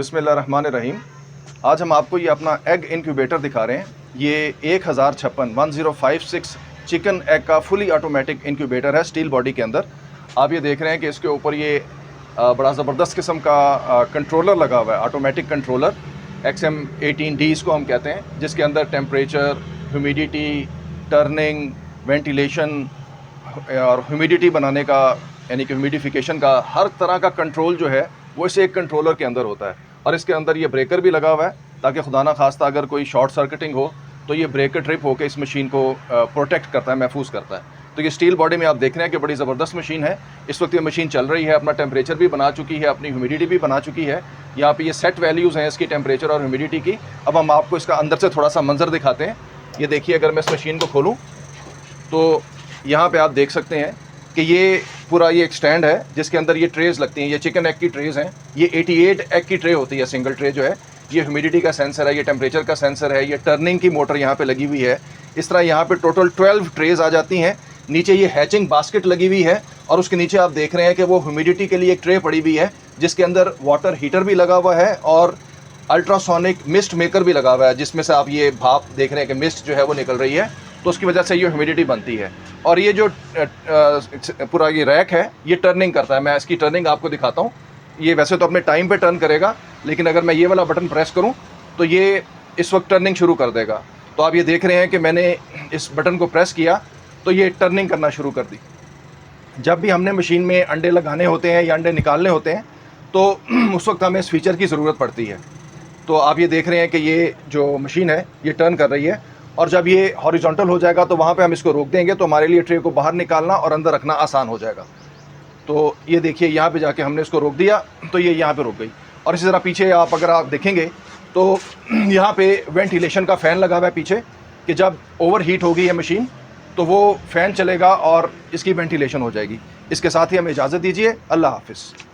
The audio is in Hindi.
बिस्मिल्लाहिर्रहमानिर्रहीम। आज हम आपको ये अपना एग इनक्यूबेटर दिखा रहे हैं। ये 1056 चिकन एग का फुली ऑटोमेटिक इनक्यूबेटर है स्टील बॉडी के अंदर। आप ये देख रहे हैं कि इसके ऊपर ये बड़ा ज़बरदस्त किस्म का कंट्रोलर लगा हुआ है, ऑटोमेटिक कंट्रोलर XM18D इसको हम कहते हैं, जिसके अंदर टेम्परेचर, ह्यूमिडिटी, टर्निंग, वेंटिलेशन और ह्यूमिडिटी बनाने का यानी कि ह्यूमिडिफिकेशन का हर तरह का कंट्रोल जो है वो इस एक कंट्रोलर के अंदर होता है। और इसके अंदर ये ब्रेकर भी लगा हुआ है ताकि खुदा ना खास्ता अगर कोई शॉर्ट सर्किटिंग हो तो ये ब्रेकर ट्रिप होकर इस मशीन को प्रोटेक्ट करता है, महफूज करता है। तो ये स्टील बॉडी में आप देख रहे हैं कि बड़ी ज़बरदस्त मशीन है। इस वक्त ये मशीन चल रही है, अपना टेम्परेचर भी बना चुकी है, अपनी ह्यूमिडिटी भी बना चुकी है। यहाँ पे ये सेट वैल्यूज़ हैं इसकी टेम्परेचर और ह्यूमिडिटी की। अब हम आपको इसका अंदर से थोड़ा सा मंजर दिखाते हैं। ये देखिए, अगर मैं इस मशीन को खोलूँ तो यहाँ पे आप देख सकते हैं कि ये पूरा ये एक स्टैंड है जिसके अंदर ये ट्रेज़ लगती हैं। ये चिकन एग की ट्रेज़ हैं। ये 88 एग की ट्रे होती है, सिंगल ट्रे जो है। ये ह्यूमिडिटी का सेंसर है, ये टेम्परेचर का सेंसर है, ये टर्निंग की मोटर यहाँ पे लगी हुई है। इस तरह यहाँ पे टोटल 12 ट्रेज़ आ जाती हैं। नीचे ये हैचिंग बास्केट लगी हुई है और उसके नीचे आप देख रहे हैं कि वो ह्यूमिडिटी के लिए एक ट्रे पड़ी हुई है जिसके अंदर वाटर हीटर भी लगा हुआ है और अल्ट्रासोनिक मिस्ट मेकर भी लगा हुआ है, जिसमें से आप ये भाप देख रहे हैं कि मिस्ट जो है वो निकल रही है, तो उसकी वजह से ये ह्यूमिडिटी बनती है। और ये जो पूरा ये रैक है ये टर्निंग करता है। मैं इसकी टर्निंग आपको दिखाता हूँ। ये वैसे तो अपने टाइम पे टर्न करेगा, लेकिन अगर मैं ये वाला बटन प्रेस करूँ तो ये इस वक्त टर्निंग शुरू कर देगा। तो आप ये देख रहे हैं कि मैंने इस बटन को प्रेस किया तो ये टर्निंग करना शुरू कर दी। जब भी हमने मशीन में अंडे लगाने होते हैं या अंडे निकालने होते हैं तो उस वक्त हमें इस फीचर की ज़रूरत पड़ती है। तो आप ये देख रहे हैं कि ये जो मशीन है ये टर्न कर रही है और जब ये हॉरिजॉन्टल हो जाएगा तो वहाँ पे हम इसको रोक देंगे तो हमारे लिए ट्रे को बाहर निकालना और अंदर रखना आसान हो जाएगा। तो ये देखिए, यहाँ पे जाके हमने इसको रोक दिया तो ये यहाँ पे रुक गई। और इसी तरह पीछे अगर आप देखेंगे तो यहाँ पे वेंटिलेशन का फ़ैन लगा हुआ है पीछे, कि जब ओवर हीट होगी ये मशीन तो वो फ़ैन चलेगा और इसकी वेंटिलेशन हो जाएगी। इसके साथ ही हमें इजाज़त दीजिए। अल्लाह हाफ़िज़।